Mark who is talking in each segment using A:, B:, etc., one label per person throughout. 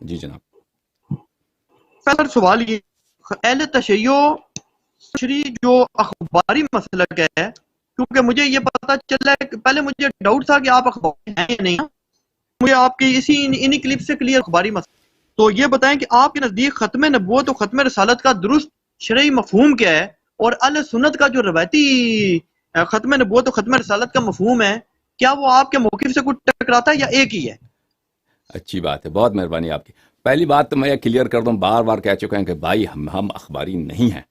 A: جی جناب.
B: پہلا سوال یہ اہل تشیع جو اخباری مسلک ہے، کیونکہ مجھے یہ پتا چلا ہے کہ پہلے مجھے ڈاؤٹ تھا کہ آپ اخباری ہیں یا نہیں، مجھے آپ کی انہی کلپ سے کلیئر اخباری مسئلہ. تو یہ بتائیں کہ آپ کے نزدیک ختم نبوت اور ختم رسالت کا درست شرعی مفہوم کیا ہے، اور اہل سنت کا جو روایتی ختم نبوت اور ختم رسالت کا مفہوم ہے، کیا وہ آپ کے موقف سے کچھ ٹکراتا ہے یا ایک ہی ہے؟
A: اچھی بات ہے، بہت مہربانی آپ کی. پہلی بات تو میں یہ کلیئر کر دوں، بار بار کہہ چکے ہیں کہ بھائی ہم اخباری نہیں ہیں.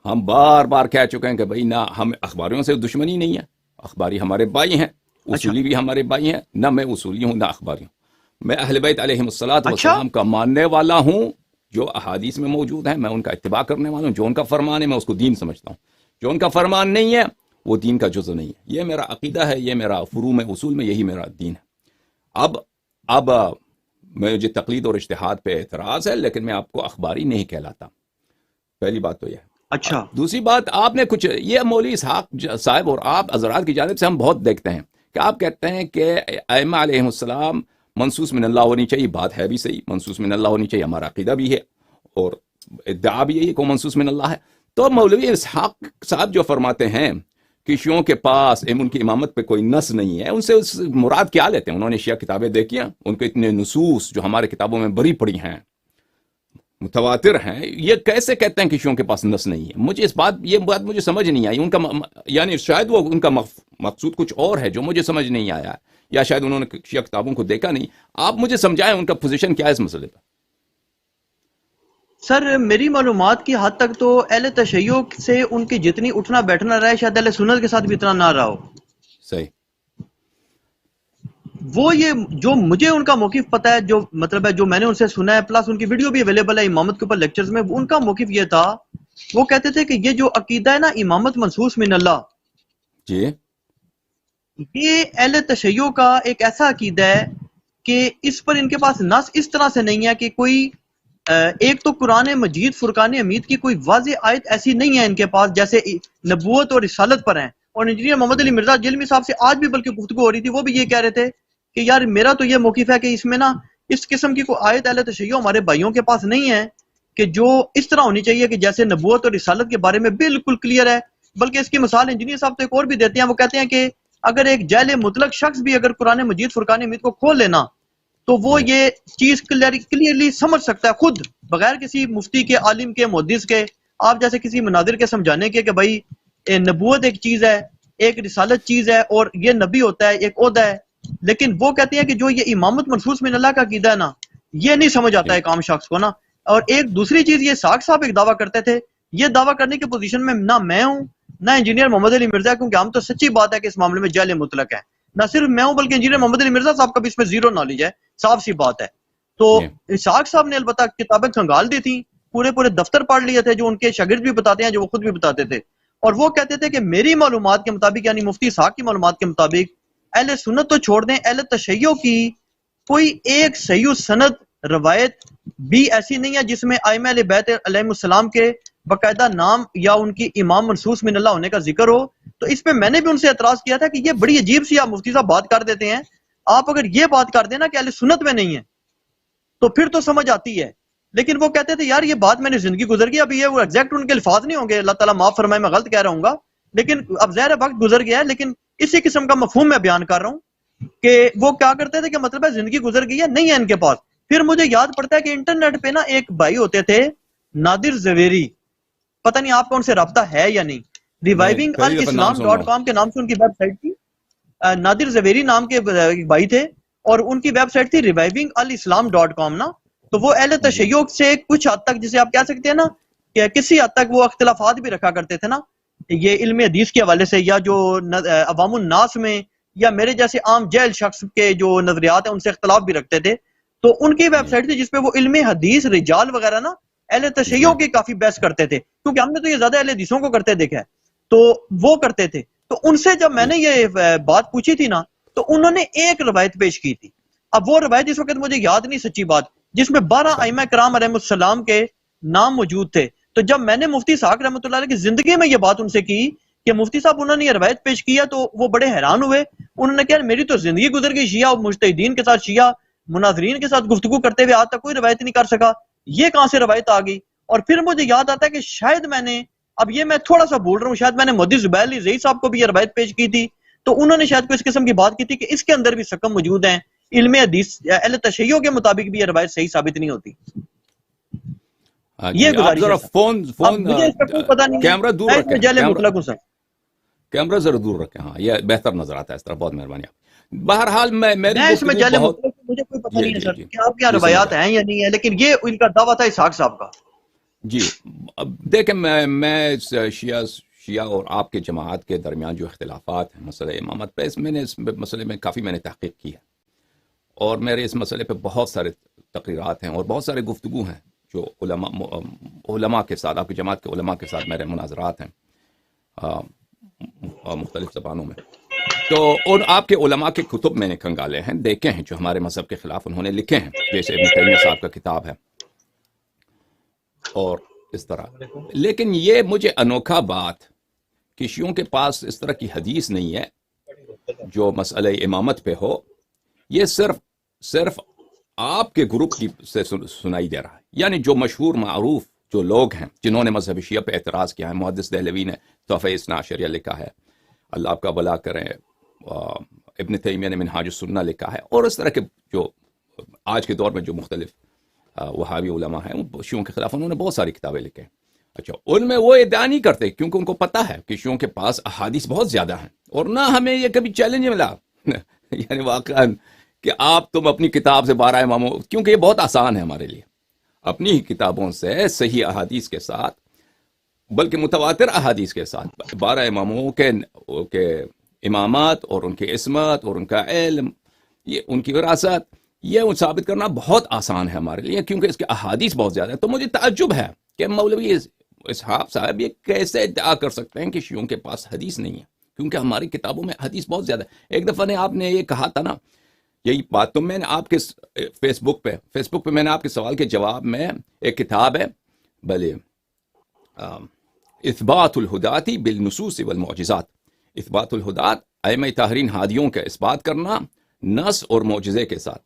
A: ہم بار بار کہہ چکے ہیں کہ بھائی نہ ہم اخباریوں سے دشمنی نہیں ہے، اخباری ہمارے بھائی ہیں،
B: اچھا
A: اصولی بھی ہمارے بھائی ہیں. نہ میں اصولی ہوں نہ اخباری ہوں. میں اہل بیت علیہم الصلوۃ
B: اچھا
A: والسلام کا ماننے والا ہوں، جو احادیث میں موجود ہیں میں ان کا اتباع کرنے والا ہوں. جو ان کا فرمان ہے میں اس کو دین سمجھتا ہوں، جو ان کا فرمان نہیں ہے وہ دین کا جزء نہیں ہے. یہ میرا عقیدہ ہے، یہ میرا فروع میں اصول میں یہی میرا دین ہے. اب مجھے تقلید اور اجتہاد پہ اعتراض ہے، لیکن میں آپ کو اخباری نہیں کہلاتا. پہلی بات تو یہ ہے.
B: اچھا
A: دوسری بات، آپ نے کچھ یہ مولوی اسحاق صاحب اور آپ حضرات کی جانب سے ہم بہت دیکھتے ہیں کہ آپ کہتے ہیں کہ ائمہ علیہ السلام منصوص من اللہ ہونی چاہیے. بات ہے بھی صحیح، منصوص من اللہ ہونی چاہیے، ہمارا عقیدہ بھی ہے اور ادعا بھی یہی کہ منصوص من اللہ ہے. تو مولوی اسحاق صاحب جو فرماتے ہیں کہ شیعوں کے پاس ان کی امامت پہ کوئی نص نہیں ہے، ان سے مراد کیا لیتے ہیں؟ انہوں نے شیعہ کتابیں دیکھی ہیں، ان کے اتنے نصوص جو ہمارے کتابوں میں بری پڑی ہیں، متواتر ہیں، یہ کیسے کہتے ہیں کہ شیعوں کے پاس نص نہیں ہے؟ مجھے یہ بات مجھے سمجھ نہیں آئی. ان کا یعنی شاید وہ ان کا مقصود کچھ اور ہے جو مجھے سمجھ نہیں آیا، یا شاید انہوں نے شیعہ کتابوں کو دیکھا نہیں. آپ مجھے سمجھائیں ان کا پوزیشن کیا ہے اس مسئلے پہ.
B: سر، میری معلومات کی حد تک تو اہل تشیع سے ان کی جتنی اٹھنا بیٹھنا رہا ہے، شاید اہل سنت کے ساتھ بھی اتنا نہ رہا ہو.
A: صحیح.
B: وہ یہ جو مجھے ان کا موقف پتا ہے، جو مطلب ہے جو میں نے ان سے سنا ہے، پلس ان کی ویڈیو بھی اویلیبل ہے امامت کے اوپر لیکچرز میں، ان کا موقف یہ تھا، وہ کہتے تھے کہ یہ جو عقیدہ ہے نا امامت منصوص من اللہ،
A: جی
B: یہ اہل تشیع کا ایک ایسا عقیدہ ہے کہ اس پر ان کے پاس نص اس طرح سے نہیں ہے کہ کوئی ایک تو قرآن مجید فرقان حمید کی کوئی واضح آیت ایسی نہیں ہے ان کے پاس جیسے نبوت اور رسالت پر ہیں. اور انجینئر محمد علی مرزا جلمی صاحب سے آج بھی بلکہ گفتگو ہو رہی تھی، وہ بھی یہ کہہ رہے تھے کہ یار میرا تو یہ موقف ہے کہ اس میں نا اس قسم کی کوئی آیت اہل تشیع ہمارے بھائیوں کے پاس نہیں ہے کہ جو اس طرح ہونی چاہیے کہ جیسے نبوت اور رسالت کے بارے میں بالکل کلیئر ہے. بلکہ اس کی مثال انجینئر صاحب تو ایک اور بھی دیتے ہیں، وہ کہتے ہیں کہ اگر ایک جاہل مطلق شخص بھی اگر قرآن مجید فرقان حمید کو کھول لینا تو وہ یہ چیز کلیئرلی سمجھ سکتا ہے خود، بغیر کسی مفتی کے، عالم کے، محدث کے، آپ جیسے کسی مناظر کے سمجھانے کے کہ بھائی نبوت ایک چیز ہے، ایک رسالت چیز ہے، اور یہ نبی ہوتا ہے، ایک عہدہ ہے. لیکن وہ کہتے ہیں کہ جو یہ امامت منصوص من اللہ کا عقیدہ ہے نا، یہ نہیں سمجھ آتا ہے ایک عام شخص کو نا. اور ایک دوسری چیز، یہ ساق صاحب ایک دعویٰ کرتے تھے، یہ دعویٰ کرنے کی پوزیشن میں نہ میں ہوں نہ انجینئر محمد علی مرزا، کیونکہ ہم تو سچی بات ہے کہ اس معاملے میں جہل مطلق ہے. نہ صرف میں ہوں بلکہ انجینئر محمد علی مرزا صاحب کا بھی اس میں زیرو نالج ہے، صاف سی بات ہے. تو اسحاق صاحب نے البتہ کتابیں کھنگال دی تھیں، پورے دفتر پڑھ لیے تھے جو ان کے شاگرد بھی بتاتے ہیں، جو وہ خود بھی بتاتے تھے. اور وہ کہتے تھے کہ میری معلومات کے مطابق، یعنی مفتی اسحاق کی معلومات کے مطابق، اہل سنت تو چھوڑ دیں، اہل تشیع کی کوئی ایک صحیح سند روایت بھی ایسی نہیں ہے جس میں ائمہ اہل بیت علیہ السلام کے باقاعدہ نام یا ان کی امام منصوص من اللہ ہونے کا ذکر ہو. تو اس پہ میں نے بھی ان سے اعتراض کیا تھا کہ یہ بڑی عجیب سی آپ مفتی صاحب بات کر دیتے ہیں. آپ اگر یہ بات کر دینا کہ اہل سنت میں نہیں ہے تو پھر تو سمجھ آتی ہے. لیکن وہ کہتے تھے یار یہ بات میں نے زندگی گزر گئی، اب یہ وہ ایگزیکٹ ان کے الفاظ نہیں ہوں گے، اللہ تعالیٰ معاف فرمائے میں غلط کہہ رہا ہوں گا، لیکن اب ظاہر وقت گزر گیا ہے، لیکن اسی قسم کا مفہوم میں بیان کر رہا ہوں کہ وہ کیا کرتے تھے کہ مطلب ہے زندگی گزر گئی ہے، نہیں ہے ان کے پاس. پھر مجھے یاد پڑتا ہے کہ انٹرنیٹ پہ نا ایک بھائی ہوتے تھے نادر زویری، پتہ نہیں آپ کو ان سے رابطہ ہے یا نہیں، revivingalislam.com کے نام سے ان کی ویب سائٹ تھی. نادر زویری نام کے بھائی تھے اور ان کی ویب سائٹ تھی revivingalislam.com نا. تو وہ اہل تشیع سے کچھ حد تک، جسے آپ کہہ سکتے ہیں نا کہ کسی حد تک وہ اختلافات بھی رکھا کرتے تھے نا، یہ علم حدیث کے حوالے سے، یا جو عوام الناس میں یا میرے جیسے عام جاہل شخص کے جو نظریات ہیں ان سے اختلاف بھی رکھتے تھے. تو ان کی ویب سائٹ تھی جس پہ وہ علم حدیث رجال وغیرہ نا اہل تشیع کی کافی بحث کرتے تھے، کیونکہ ہم نے تو یہ زیادہ اہل حدیثوں کو کرتے دیکھا ہے، تو وہ کرتے تھے. تو ان سے جب میں نے یہ بات پوچھی تھی نا تو انہوں نے ایک روایت پیش کی تھی. اب وہ روایت اس وقت مجھے یاد نہیں سچی بات، جس میں 12 ائمہ کرام علیہ السلام کے نام موجود تھے. تو جب میں نے مفتی اسحاق رحمۃ اللہ علیہ کی زندگی میں یہ بات ان سے کی کہ مفتی صاحب انہوں نے یہ روایت پیش کیا، تو وہ بڑے حیران ہوئے. انہوں نے کہا میری تو زندگی گزر گئی شیعہ اور مجتہدین کے ساتھ شیعہ مناظرین کے ساتھ گفتگو کرتے ہوئے آج تک کوئی روایت نہیں کر سکا، یہ کہاں سے روایت آ گئی؟ اور پھر مجھے یاد آتا ہے کہ شاید میں نے، اب یہ میں تھوڑا سا بول رہا ہوں، شاید میں نے مہدی زبیر علی زئی صاحب کو بھی یہ روایت پیش کی تھی، تو انہوں نے شاید کوئی اس قسم کی بات کی تھی کہ اس کے اندر بھی سکم موجود ہیں، علم حدیث اہل تشیع کے مطابق بھی یہ روایت صحیح ثابت نہیں ہوتی۔ یہ
A: آپ
B: گزارش
A: ذرا
B: ہے۔
A: فون
B: اب مجھے اس کا کوئی پتہ نہیں ہے،
A: کیمرہ دور
B: میں اس میں
A: رکھیں،
B: جہل مطلق ہوں سر۔
A: کیمرہ ذرا دور رکھیں، ہاں یہ بہتر نظر آتا ہے اس طرح، بہت مہربانی آپ۔ بہرحال میری
B: میں اس میں
A: گفتگو
B: جہل
A: بہت،
B: مطلق مجھے کوئی پتہ
A: جی
B: نہیں ہے
A: جی
B: سر
A: جی
B: کہ آپ کیا
A: جی سمجھ
B: روایات
A: آیا
B: ہیں یا نہیں ہے، لیکن یہ ان کا دعویٰ تھا اسحاق صاحب کا۔
A: جی۔ اب دیکھیں میں شیعہ اور آپ کے جماعت کے درمیان جو اختلافات ہیں مسئلہ امامت پہ، میں نے اس مسئلے میں کافی میں نے تحقیق کی ہے، اور میرے اس مسئلے پہ بہت سارے تقریرات ہیں اور بہت سارے گفتگو ہیں جو علماء کے ساتھ، آپ کی جماعت کے علماء کے ساتھ میرے مناظرات ہیں مختلف زبانوں میں۔ تو ان آپ کے علماء کے کتب میں نے کھنگالے ہیں، دیکھے ہیں جو ہمارے مذہب کے خلاف انہوں نے لکھے ہیں، جیسے ابن تیمیہ صاحب کا کتاب ہے اور اس طرح۔ لیکن یہ مجھے انوکھا بات کہ شیعوں کے پاس اس طرح کی حدیث نہیں ہے جو مسئلہ امامت پہ ہو، یہ صرف آپ کے گروپ کی سے سنائی دے رہا ہے، یعنی جو مشہور معروف جو لوگ ہیں جنہوں نے مذہب شیعہ پہ اعتراض کیا ہے، محدث دہلوی نے تحفہ اثنا عشریہ لکھا ہے، اللہ آپ کا بھلا کریں، ابن تیمیہ نے منہاج السنہ لکھا ہے، اور اس طرح کے جو آج کے دور میں جو مختلف وہابی علماء ہیں شیعوں کے خلاف انہوں نے بہت ساری کتابیں لکھیں۔ اچھا، ان میں وہ ادعا نہیں کرتے کیونکہ ان کو پتہ ہے کہ شیعوں کے پاس احادیث بہت زیادہ ہیں، اور نہ ہمیں یہ کبھی چیلنج ملا یعنی واقعاً کہ تم اپنی کتاب سے 12 اماموں، کیونکہ یہ بہت آسان ہے ہمارے لیے اپنی ہی کتابوں سے صحیح احادیث کے ساتھ، بلکہ متواتر احادیث کے ساتھ 12 اماموں کے امامات اور ان کی عصمت اور ان کا علم، یہ ان کی وراثت، یہ ثابت کرنا بہت آسان ہے ہمارے لیے کیونکہ اس کے احادیث بہت زیادہ ہے۔ تو مجھے تعجب ہے کہ مولوی اسحاق صاحب یہ کیسے ادعا کر سکتے ہیں کہ شیعوں کے پاس حدیث نہیں ہے، کیونکہ ہماری کتابوں میں حدیث بہت زیادہ ہے۔ ایک دفعہ آپ نے یہ کہا تھا نا، یہی بات تو میں نے آپ کے فیس بک پہ میں نے آپ کے سوال کے جواب میں ایک کتاب ہے بھلے اثبات الہداتی بالنصوص والمعجزات، اثبات الہدات ائمہ طاہرین ہادیوں کا اثبات کرنا نص اور معجزے کے ساتھ۔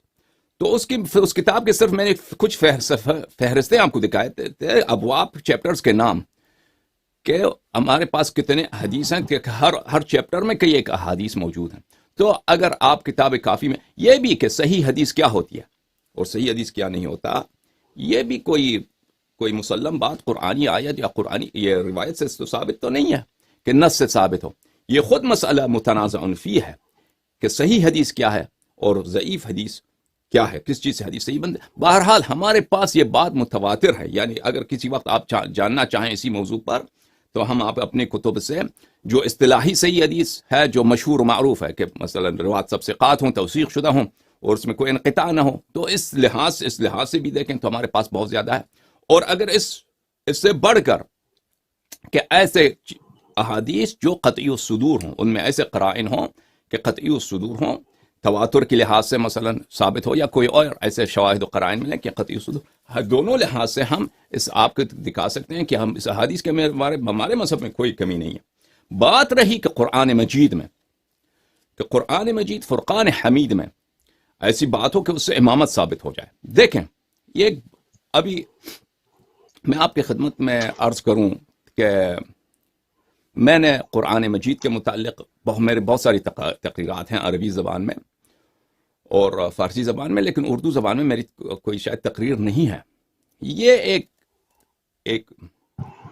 A: تو اس کتاب کے صرف میں نے کچھ فہرستیں آپ کو دکھائے تھے، ابواب چیپٹرز کے نام، کہ ہمارے پاس کتنے حدیث ہیں، کہ ہر چیپٹر میں کئی ایک احادیث موجود ہیں۔ تو اگر آپ کتاب کافی میں یہ بھی کہ صحیح حدیث کیا ہوتی ہے اور صحیح حدیث کیا نہیں ہوتا، یہ بھی کوئی مسلم بات قرآنی آیت یا قرآنی یہ روایت سے تو ثابت تو نہیں ہے کہ نص سے ثابت ہو، یہ خود مسئلہ متنازع فی ہے کہ صحیح حدیث کیا ہے اور ضعیف حدیث کیا ہے، کس چیز سے حدیث صحیح بند۔ بہرحال ہمارے پاس یہ بات متواتر ہے، یعنی اگر کسی وقت آپ جاننا چاہیں اسی موضوع پر تو ہم آپ اپنے کتب سے جو اصطلاحی صحیح حدیث ہے جو مشہور و معروف ہے کہ مثلا روایت سب ثقات ہوں، توثیق شدہ ہوں اور اس میں کوئی انقطاع نہ ہو، تو اس لحاظ سے بھی دیکھیں تو ہمارے پاس بہت زیادہ ہے۔ اور اگر اس سے بڑھ کر کہ ایسے احادیث جو قطعی الصدور ہوں، ان میں ایسے قرائن ہوں کہ قطعی الصدور ہوں، تواتر کے لحاظ سے مثلا ثابت ہو، یا کوئی اور ایسے شواہد و قرائن ملیں کہ قطعی الصدور، دونوں لحاظ سے ہم اس آپ کو دکھا سکتے ہیں کہ ہم اس احادیث کے ہمارے مذہب میں کوئی کمی نہیں ہے۔ بات رہی کہ قرآن مجید فرقان حمید میں ایسی بات ہو کہ اس سے امامت ثابت ہو جائے۔ دیکھیں، یہ ابھی میں آپ کی خدمت میں عرض کروں کہ میں نے قرآن مجید کے متعلق میرے بہت ساری تقریرات ہیں عربی زبان میں اور فارسی زبان میں، لیکن اردو زبان میں میری کوئی شاید تقریر نہیں ہے۔ یہ ایک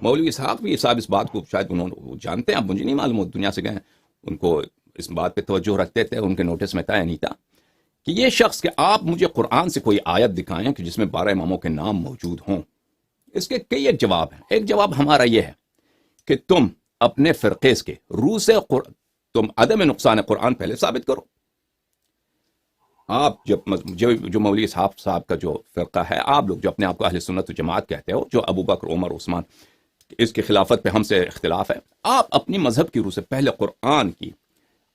A: مولوی اسحاق بھی صاحب اس بات کو شاید انہوں جانتے ہیں، اب مجھے نہیں معلوم، دنیا سے گئے، ان کو اس بات پہ توجہ رکھتے تھے، ان کے نوٹس میں تھا نہیں تھا کہ یہ شخص کہ آپ مجھے قرآن سے کوئی آیت دکھائیں کہ جس میں 12 اماموں کے نام موجود ہوں۔ اس کے کئی ایک جواب ہیں۔ ایک جواب ہمارا یہ ہے کہ تم اپنے فرقے کے روح سے تم عدم نقصان قرآن پہلے ثابت کرو۔ آپ جو مولوی صاحب کا جو فرقہ ہے، آپ لوگ جو اپنے آپ کو اہل سنت و جماعت کہتے ہو، جو ابو بکر، عمر، عثمان اس کی خلافت پہ ہم سے اختلاف ہے، آپ اپنی مذہب کی روح سے پہلے قرآن کی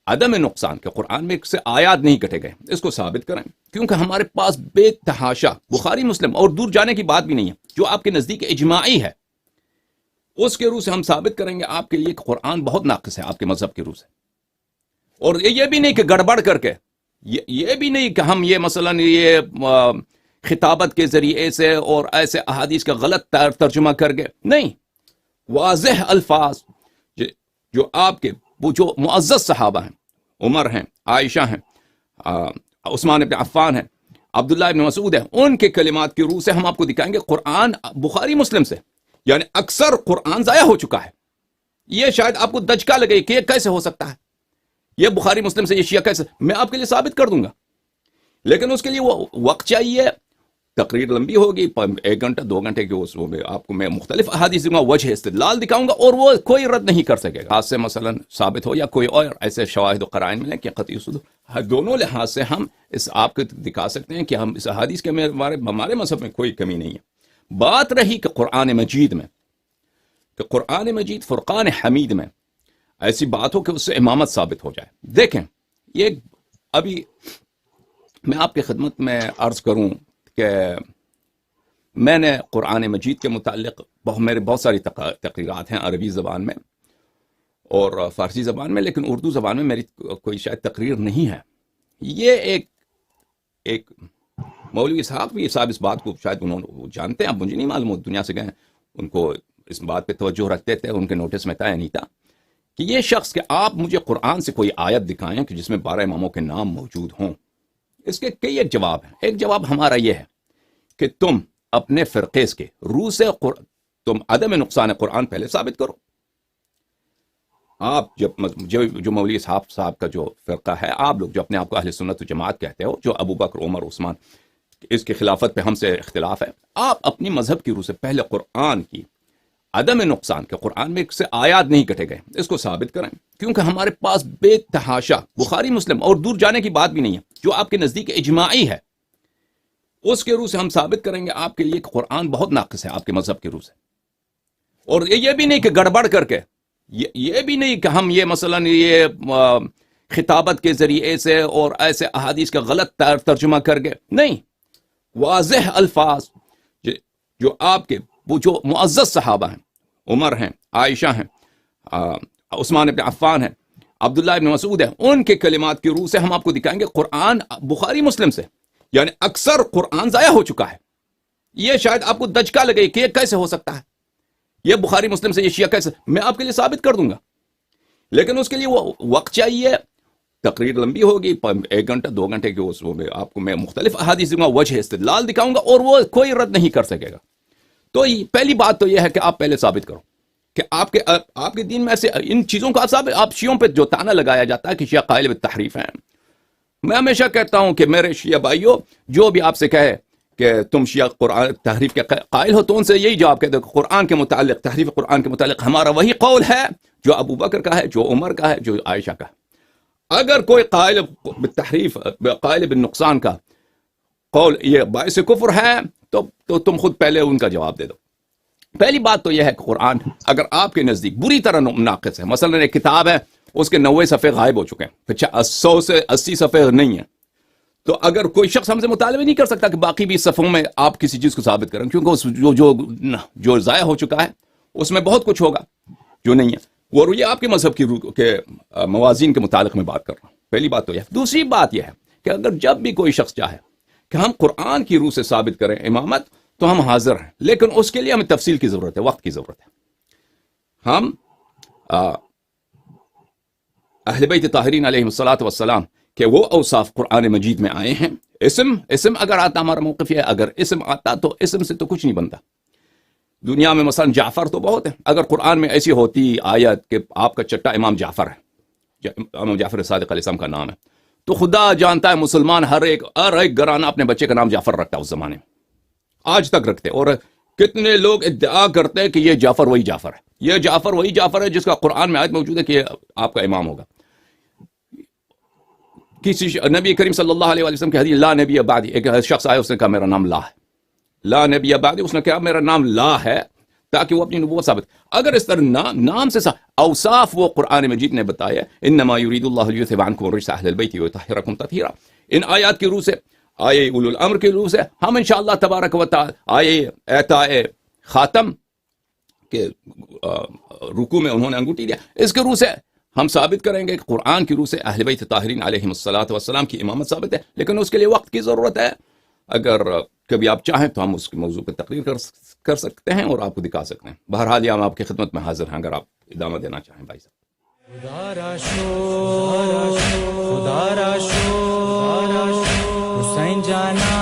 A: عدم نقصان کے قرآن میں سے آیات نہیں کٹے گئے اس کو ثابت کریں، کیونکہ ہمارے پاس بے تحاشا بخاری مسلم اور دور جانے کی بات بھی نہیں ہے، جو آپ کے نزدیک اجماعی ہے اس کے روح سے ہم ثابت کریں گے آپ کے لیے کہ قرآن بہت ناقص ہے آپ کے مذہب کے روح سے۔ اور یہ بھی نہیں کہ گڑبڑ کر کے یہ بھی نہیں کہ ہم یہ مثلاً یہ خطابت کے ذریعے سے اور ایسے احادیث کا غلط ترجمہ کر گئے، نہیں، واضح الفاظ جو آپ کے وہ جو معزز صحابہ ہیں، عمر ہیں، عائشہ ہیں، عثمان بن عفان ہیں، عبداللہ ابن مسعود ہیں، ان کے کلمات کی روح سے ہم آپ کو دکھائیں گے قرآن بخاری مسلم سے، یعنی اکثر قرآن ضائع ہو چکا ہے۔ یہ شاید آپ کو دھچکا لگے کہ یہ کیسے ہو سکتا ہے، یہ بخاری مسلم سے یہ شیعہ کیسے، میں آپ کے لیے ثابت کر دوں گا، لیکن اس کے لیے وہ وقت چاہیے، تقریر لمبی ہوگی، 1 گھنٹہ 2 گھنٹے کے اس میں آپ کو میں مختلف احادیث دوں گا، وجہ استدلال دکھاؤں گا، اور وہ کوئی رد نہیں کر سکے گا، ہاتھ سے مثلا ثابت ہو یا کوئی اور ایسے شواہد و قرائن ملیں کہ قطعی صدور، دونوں لحاظ سے ہم اس آپ کو دکھا سکتے ہیں کہ ہم اس احادیث کے ہمارے مذہب میں کوئی کمی نہیں ہے۔ بات رہی کہ قرآن مجید میں، کہ قرآن مجید فرقان حمید میں ایسی بات ہو کہ اس سے امامت ثابت ہو جائے۔ دیکھیں، یہ ابھی میں آپ کی خدمت میں عرض کروں کہ میں نے قرآن مجید کے متعلق میرے بہت ساری تقریرات ہیں عربی زبان میں اور فارسی زبان میں، لیکن اردو زبان میں میری کوئی شاید تقریر نہیں ہے۔ یہ ایک مولوی صاحب بھی صاحب اس بات کو شاید انہوں جانتے ہیں، اب مجھے نہیں معلوم، وہ دنیا سے گئے، ان کو اس بات پہ توجہ رکھتے تھے، ان کے نوٹس میں تھا یا نہیں تھا، کہ یہ شخص کہ آپ مجھے قرآن سے کوئی آیت دکھائیں کہ جس میں 12 اماموں کے نام موجود ہوں۔ اس کے کئی ایک جواب ہیں۔ ایک جواب ہمارا یہ ہے کہ تم اپنے فرقے کے روح سے تم عدم نقصان قرآن پہلے ثابت کرو۔ آپ جو مولوی صاحب کا جو فرقہ ہے، آپ لوگ جو اپنے آپ کو اہل سنت و جماعت کہتے ہو، جو ابو بکر، عمر، عثمان اس کی خلافت پہ ہم سے اختلاف ہے، آپ اپنی مذہب کی روح سے پہلے قرآن کی عدم نقصان کے قرآن میں سے آیات نہیں کٹے گئے اس کو ثابت کریں، کیونکہ ہمارے پاس بے تحاشا بخاری مسلم اور دور جانے کی بات بھی نہیں ہے، جو آپ کے نزدیک اجماعی ہے، اس کے روح سے ہم ثابت کریں گے آپ کے لیے کہ قرآن بہت ناقص ہے آپ کے مذہب کے روح سے۔ اور یہ بھی نہیں کہ گڑبڑ کر کے، یہ بھی نہیں کہ ہم یہ مثلاً یہ خطابت کے ذریعے سے اور ایسے احادیث کا غلط ترجمہ کر گئے، نہیں، واضح الفاظ جو آپ کے وہ جو معزز صحابہ ہیں، عمر ہیں، عائشہ ہیں، عثمان بن عفان ہیں، عبداللہ ابن مسعود ہیں، ان کے کلمات کی روح سے ہم آپ کو دکھائیں گے قرآن بخاری مسلم سے، یعنی اکثر قرآن ضائع ہو چکا ہے۔ یہ شاید آپ کو دھچکا لگے کہ یہ کیسے ہو سکتا ہے، یہ بخاری مسلم سے یہ شیعہ کیسے، میں آپ کے لیے ثابت کر دوں گا، لیکن اس کے لیے وہ وقت چاہیے، تقریر لمبی ہوگی، 1 گھنٹہ 2 گھنٹے کے اس میں آپ کو میں مختلف احادیث دوں گا، وجہ استدلال دکھاؤں گا، اور وہ کوئی رد نہیں کر سکے گا۔ تو پہلی بات تو یہ ہے کہ آپ پہلے ثابت کرو کہ آپ کے دین میں ایسے ان چیزوں کو آپ شیعوں پہ جو تانا لگایا جاتا ہے کہ شیعہ قائل بالتحریف ہیں، میں ہمیشہ کہتا ہوں کہ میرے شیعہ بھائیوں، جو بھی آپ سے کہے کہ تم شیعہ قرآن تحریف کے قائل ہو، تو ان سے یہی جواب کہتے ہیں کہ قرآن کے متعلق، تحریف قرآن کے متعلق ہمارا وہی قول ہے جو ابو بکر کا ہے، جو عمر کا ہے، جو عائشہ کا ہے۔ اگر کوئی قائل بالتحریف، قائل بالنقصان کا قول یہ باعث کفر ہے تو تم خود پہلے ان کا جواب دے دو۔ پہلی بات تو یہ ہے کہ قرآن اگر آپ کے نزدیک بری طرح ناقص ہے، مثلا ایک کتاب ہے اس کے 90 صفحے غائب ہو چکے ہیں، 100 سے 80 صفحے نہیں ہیں، تو اگر کوئی شخص ہم سے مطالبہ نہیں کر سکتا کہ باقی 20 صفحوں میں آپ کسی چیز کو ثابت کریں، کیونکہ جو ضائع ہو چکا ہے اس میں بہت کچھ ہوگا جو نہیں ہے، اور یہ آپ کے مذہب کی روح کے موازین کے متعلق میں بات کر رہا ہوں۔ پہلی بات تو یہ ہے۔ دوسری بات یہ ہے کہ اگر جب بھی کوئی شخص چاہے کہ ہم قرآن کی روح سے ثابت کریں امامت، تو ہم حاضر ہیں، لیکن اس کے لیے ہمیں تفصیل کی ضرورت ہے، وقت کی ضرورت ہے۔ ہم اہل بیت طاہرین علیہم الصلاۃ والسلام کہ وہ اوصاف قرآن مجید میں آئے ہیں، اسم اگر آتا، ہمارا موقف یہ ہے اگر اسم آتا تو اسم سے تو کچھ نہیں بنتا۔ دنیا میں مثلا جعفر تو بہت ہے، اگر قرآن میں ایسی ہوتی آیت کہ آپ کا چٹا امام جعفر ہے، امام جعفر صادق علیہ السلام کا نام ہے، تو خدا جانتا ہے مسلمان ہر ایک گھرانہ اپنے بچے کا نام جعفر رکھتا ہے، اس زمانے میں آج تک رکھتے، اور کتنے لوگ ادعا کرتے ہیں کہ یہ جعفر وہی جعفر ہے، یہ جعفر وہی جعفر ہے جس کا قرآن میں آیت موجود ہے کہ آپ کا امام ہوگا۔ کسی نبی کریم صلی اللہ علیہ وسلم کی حدیث لا نبی بعدی، ایک شخص آیا، اس نے کہا میرا نام لا ہے، لا نبی بعدی، اس نے کہا میرا نام لا ہے، تاکہ وہ اپنی نبوت ثابت۔ اگر اس طرح نام سے اوصاف وہ قرآن مجید نے بتایا، انما یرید اللہ لیذھب عنکم الرجس اہل البیت ویطہرکم تطہیرا، ان آیات کی روح سے، آئے اولو الامر کی روح سے، ہم انشاءاللہ تبارک و تعالی آئے اعطاء خاتم کے رکوع میں انہوں نے انگوٹھی دیا، اس کے روح سے ہم ثابت کریں گے کہ قرآن کی روح سے اہل بیت طاہرین علیہم الصلاۃ والسلام کی امامت ثابت ہے، لیکن اس کے لیے وقت کی ضرورت ہے. اگر کبھی آپ چاہیں تو ہم اس موضوع پہ تقریر کر سکتے ہیں اور آپ کو دکھا سکتے ہیں. بہرحال یہ ہم آپ کی خدمت میں حاضر ہیں اگر آپ ادامہ دینا چاہیں بھائی صاحب.
C: خدا را شو حسین جانا